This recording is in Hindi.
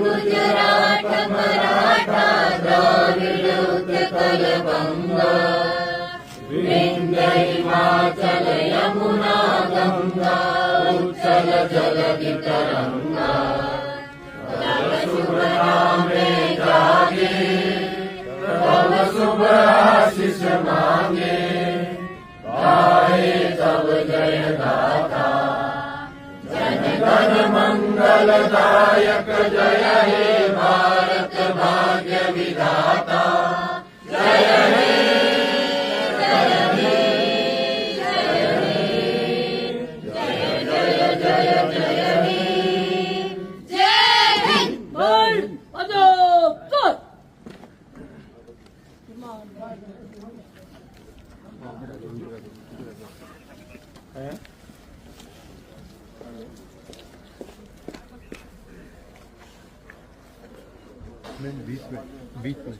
गुजरात मराठा द्राविड उत्कल बंगा विंध्य हिमाचल यमुना गंगा उच्चल जलधि तरंगा तब शुभ नाम जागे तब शुभ आशीष मांगे गाए तब जय गाथा जन गण मंगलदायक जय हे भारत भाग्य विधाता जय हे जय हे जय हे जय जय जय जय हे जय हिंद बोल अजब चल बीच में